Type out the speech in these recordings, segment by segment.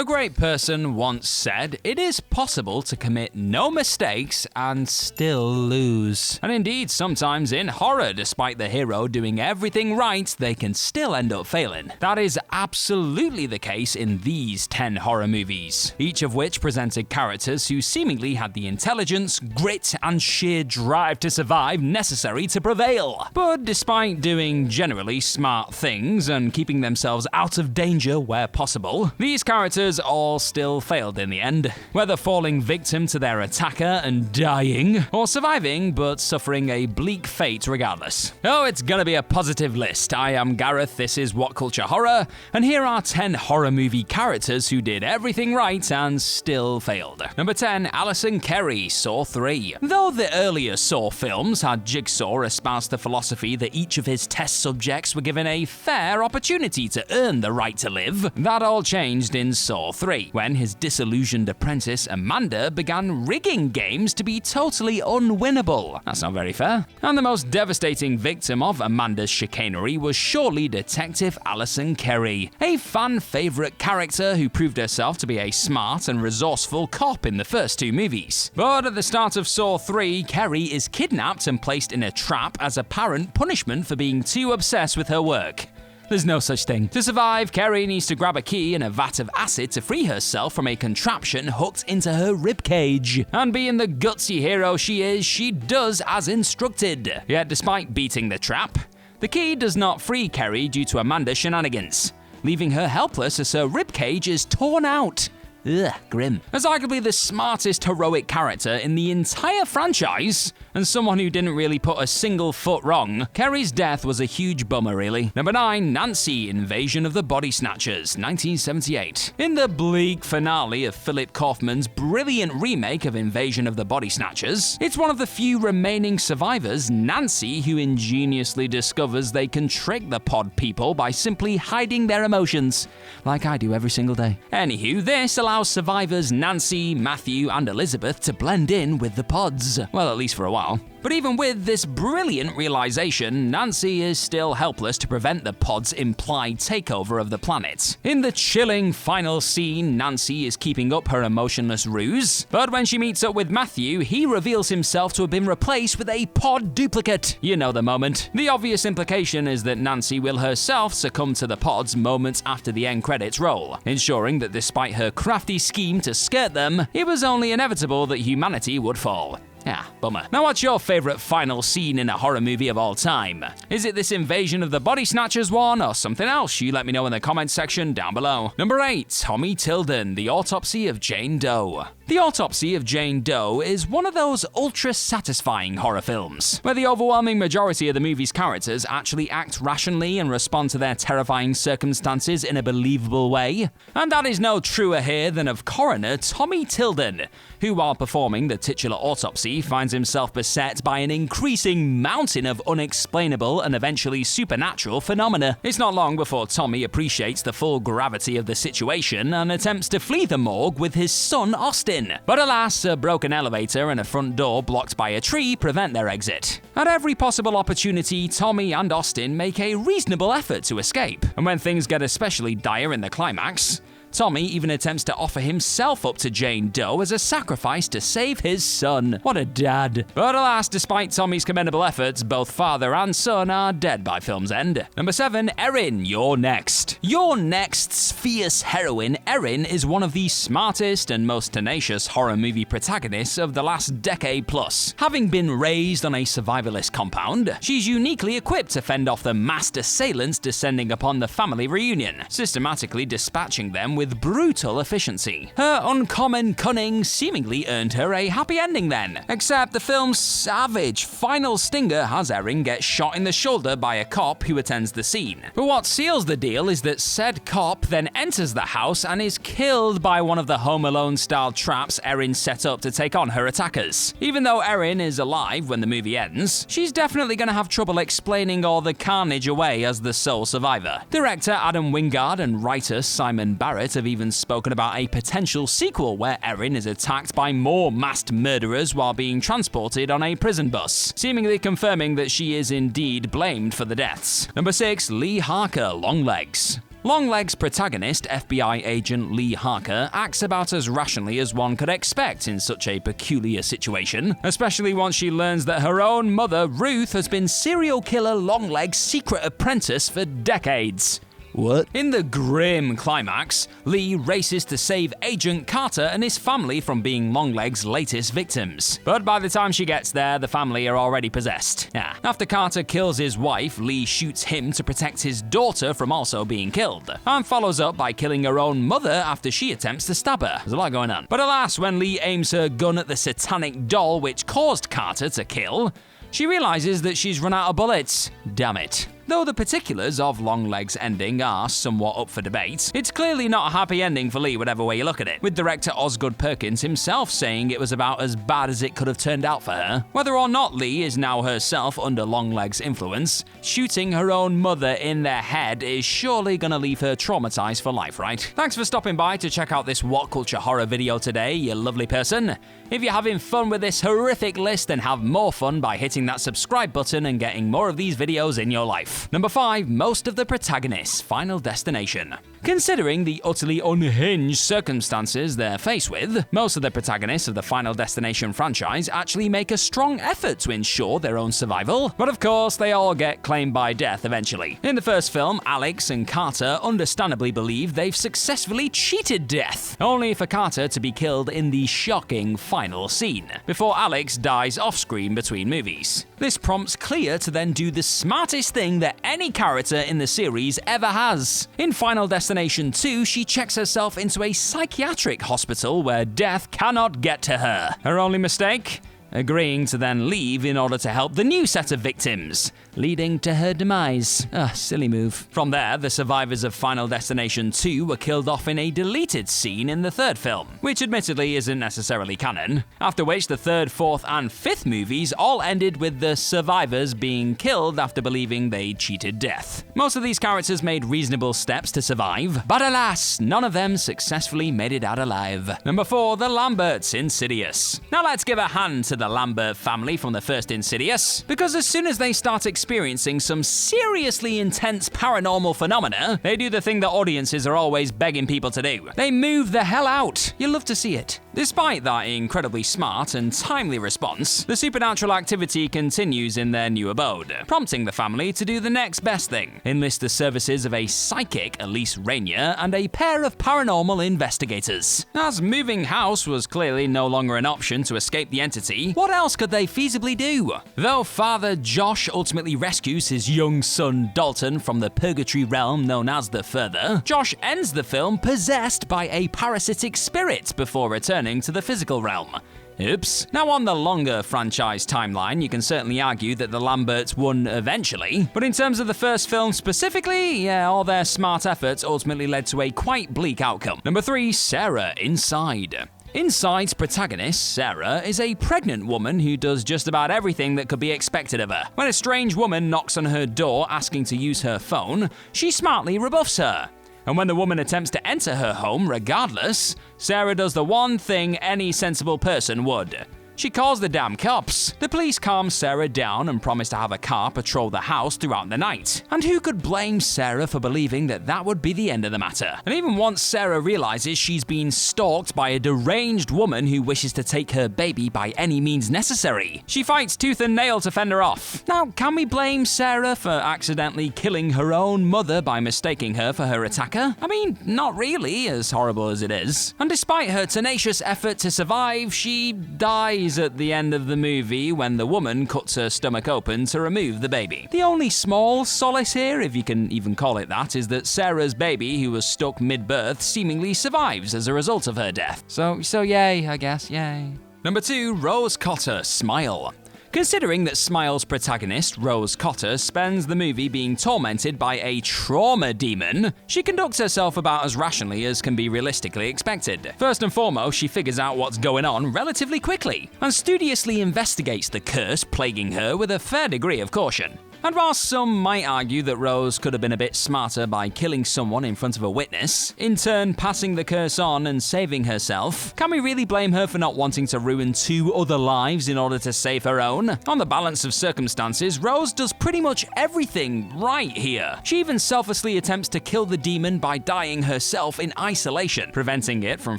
A great person once said, "It is possible to commit no mistakes and still lose." And indeed, sometimes in horror, despite the hero doing everything right, they can still end up failing. That is absolutely the case in these 10 horror movies, each of which presented characters who seemingly had the intelligence, grit, and sheer drive to survive necessary to prevail. But despite doing generally smart things and keeping themselves out of danger where possible, these characters all still failed in the end, whether falling victim to their attacker and dying, or surviving but suffering a bleak fate regardless. Oh, it's gonna be a positive list. I am Gareth, this is What Culture Horror, and here are 10 horror movie characters who did everything right and still failed. Number 10, Allison Krie, Saw 3. Though the earlier Saw films had Jigsaw espouse the philosophy that each of his test subjects were given a fair opportunity to earn the right to live, that all changed in Saw 3, when his disillusioned apprentice Amanda began rigging games to be totally unwinnable. That's not very fair. And the most devastating victim of Amanda's chicanery was surely Detective Allison Krie, a fan-favorite character who proved herself to be a smart and resourceful cop in the first 2 movies. But at the start of Saw 3, Krie is kidnapped and placed in a trap as apparent punishment for being too obsessed with her work. There's no such thing. To survive, Krie needs to grab a key and a vat of acid to free herself from a contraption hooked into her ribcage. And being the gutsy hero she is, she does as instructed. Yet despite beating the trap, the key does not free Krie due to Amanda's shenanigans, leaving her helpless as her ribcage is torn out. Ugh, grim. As arguably the smartest heroic character in the entire franchise, and someone who didn't really put a single foot wrong, Kerry's death was a huge bummer really. Number 9, Nancy, Invasion of the Body Snatchers, 1978. In the bleak finale of Philip Kaufman's brilliant remake of Invasion of the Body Snatchers, it's one of the few remaining survivors, Nancy, who ingeniously discovers they can trick the pod people by simply hiding their emotions, like I do every single day. Anywho, this allows survivors Nancy, Matthew, and Elizabeth to blend in with the pods. Well, at least for a while. But even with this brilliant realization, Nancy is still helpless to prevent the pod's implied takeover of the planet. In the chilling final scene, Nancy is keeping up her emotionless ruse, but when she meets up with Matthew, he reveals himself to have been replaced with a pod duplicate. You know the moment. The obvious implication is that Nancy will herself succumb to the pods moments after the end credits roll, ensuring that despite her crafty scheme to skirt them, it was only inevitable that humanity would fall. Yeah, bummer. Now what's your favorite final scene in a horror movie of all time? Is it this Invasion of the Body Snatchers one or something else? You let me know in the comments section down below. Number 8, Tommy Tilden, The Autopsy of Jane Doe. The Autopsy of Jane Doe is one of those ultra-satisfying horror films, where the overwhelming majority of the movie's characters actually act rationally and respond to their terrifying circumstances in a believable way. And that is no truer here than of coroner Tommy Tilden, who while performing the titular autopsy finds himself beset by an increasing mountain of unexplainable and eventually supernatural phenomena. It's not long before Tommy appreciates the full gravity of the situation and attempts to flee the morgue with his son Austin. But alas, a broken elevator and a front door blocked by a tree prevent their exit. At every possible opportunity, Tommy and Austin make a reasonable effort to escape. And when things get especially dire in the climax, Tommy even attempts to offer himself up to Jane Doe as a sacrifice to save his son. What a dad. But alas, despite Tommy's commendable efforts, both father and son are dead by film's end. Number 7, Erin, You're Next. You're Next's fierce heroine, Erin, is one of the smartest and most tenacious horror movie protagonists of the last decade plus. Having been raised on a survivalist compound, she's uniquely equipped to fend off the masked assailants descending upon the family reunion, systematically dispatching them with brutal efficiency. Her uncommon cunning seemingly earned her a happy ending then, except the film's savage final stinger has Erin get shot in the shoulder by a cop who attends the scene. But what seals the deal is that said cop then enters the house and is killed by one of the Home Alone-style traps Erin set up to take on her attackers. Even though Erin is alive when the movie ends, she's definitely gonna have trouble explaining all the carnage away as the sole survivor. Director Adam Wingard and writer Simon Barrett have even spoken about a potential sequel where Erin is attacked by more masked murderers while being transported on a prison bus, seemingly confirming that she is indeed blamed for the deaths. Number 6, Lee Harker, Longlegs. Longlegs protagonist, FBI agent Lee Harker, acts about as rationally as one could expect in such a peculiar situation, especially once she learns that her own mother, Ruth, has been serial killer Longlegs' secret apprentice for decades. What? In the grim climax, Lee races to save Agent Cotter and his family from being Longlegs' latest victims. But by the time she gets there, the family are already possessed. After Cotter kills his wife, Lee shoots him to protect his daughter from also being killed, and follows up by killing her own mother after she attempts to stab her. There's a lot going on. But alas, when Lee aims her gun at the satanic doll which caused Cotter to kill, she realizes that she's run out of bullets. Damn it. Though the particulars of Longlegs' ending are somewhat up for debate, it's clearly not a happy ending for Lee whatever way you look at it, with director Osgood Perkins himself saying it was about as bad as it could have turned out for her. Whether or not Lee is now herself under Longlegs' influence, shooting her own mother in the head is surely gonna leave her traumatized for life, right? Thanks for stopping by to check out this What Culture Horror video today, you lovely person. If you're having fun with this horrific list, then have more fun by hitting that subscribe button and getting more of these videos in your life. Number 5. Most of the protagonists' Final Destination. Considering the utterly unhinged circumstances they're faced with, most of the protagonists of the Final Destination franchise actually make a strong effort to ensure their own survival, but of course they all get claimed by death eventually. In the first film, Alex and Cotter understandably believe they've successfully cheated death, only for Cotter to be killed in the shocking final scene, before Alex dies off-screen between movies. This prompts Clea to then do the smartest thing that any character in the series ever has. In Final Destination 2, she checks herself into a psychiatric hospital where death cannot get to her. Her only mistake? Agreeing to then leave in order to help the new set of victims, leading to her demise. Silly move. From there, the survivors of Final Destination 2 were killed off in a deleted scene in the third film, which admittedly isn't necessarily canon, after which the third, fourth, and fifth movies all ended with the survivors being killed after believing they cheated death. Most of these characters made reasonable steps to survive, but alas, none of them successfully made it out alive. Number 4, the Lamberts, Insidious. Now let's give a hand to the Lambert family from the first Insidious, because as soon as they start experiencing some seriously intense paranormal phenomena, they do the thing that audiences are always begging people to do. They move the hell out. You love to see it. Despite that incredibly smart and timely response, the supernatural activity continues in their new abode, prompting the family to do the next best thing: enlist the services of a psychic, Elise Rainier, and a pair of paranormal investigators. As moving house was clearly no longer an option to escape the entity, what else could they feasibly do? Though Father Josh ultimately rescues his young son Dalton from the purgatory realm known as the Further, Josh ends the film possessed by a parasitic spirit before returning to the physical realm. Oops. Now on the longer franchise timeline, you can certainly argue that the Lamberts won eventually, but in terms of the first film specifically, all their smart efforts ultimately led to a quite bleak outcome. Number 3, Sarah, Inside. Inside's protagonist, Sarah, is a pregnant woman who does just about everything that could be expected of her. When a strange woman knocks on her door asking to use her phone, she smartly rebuffs her. And when the woman attempts to enter her home regardless, Sarah does the one thing any sensible person would. She calls the damn cops. The police calm Sarah down and promise to have a car patrol the house throughout the night. And who could blame Sarah for believing that that would be the end of the matter? And even once Sarah realizes she's been stalked by a deranged woman who wishes to take her baby by any means necessary, she fights tooth and nail to fend her off. Now, can we blame Sarah for accidentally killing her own mother by mistaking her for her attacker? I mean, not really, as horrible as it is. And despite her tenacious effort to survive, she dies at the end of the movie when the woman cuts her stomach open to remove the baby. The only small solace here, if you can even call it that, is that Sarah's baby, who was stuck mid-birth, seemingly survives as a result of her death. So yay, I guess, yay. Number 2, Rose Cotter, Smile. Considering that Smile's protagonist, Rose Cotter, spends the movie being tormented by a trauma demon, she conducts herself about as rationally as can be realistically expected. First and foremost, she figures out what's going on relatively quickly, and studiously investigates the curse plaguing her with a fair degree of caution. And while some might argue that Rose could have been a bit smarter by killing someone in front of a witness, in turn passing the curse on and saving herself, can we really blame her for not wanting to ruin 2 other lives in order to save her own? On the balance of circumstances, Rose does pretty much everything right here. She even selflessly attempts to kill the demon by dying herself in isolation, preventing it from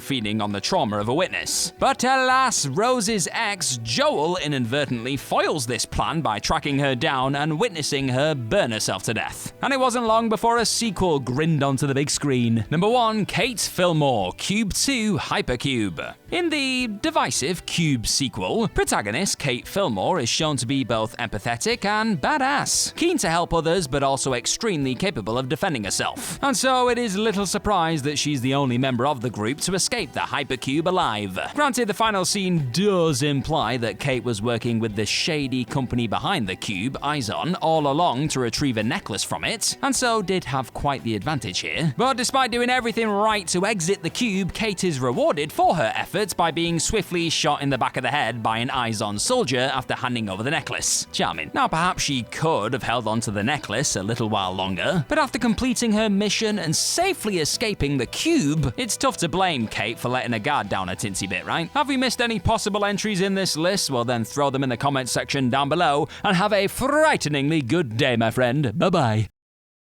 feeding on the trauma of a witness. But alas, Rose's ex, Joel, inadvertently foils this plan by tracking her down and witnessing her burn herself to death. And it wasn't long before a sequel grinned onto the big screen. Number 1, Kate Filmore, Cube 2, Hypercube. In the divisive Cube sequel, protagonist Kate Filmore is shown to be both empathetic and badass, keen to help others but also extremely capable of defending herself. And so it is little surprise that she's the only member of the group to escape the Hypercube alive. Granted, the final scene does imply that Kate was working with the shady company behind the cube, Izon, all along to retrieve a necklace from it, and so did have quite the advantage here. But despite doing everything right to exit the cube, Kate is rewarded for her efforts by being swiftly shot in the back of the head by an Izon soldier after handing over the necklace. Charming. Now perhaps she could have held onto the necklace a little while longer, but after completing her mission and safely escaping the cube, it's tough to blame Kate for letting her guard down a tinsy bit, right? Have we missed any possible entries in this list? Well then throw them in the comments section down below, and have a frighteningly good day, my friend. Bye-bye.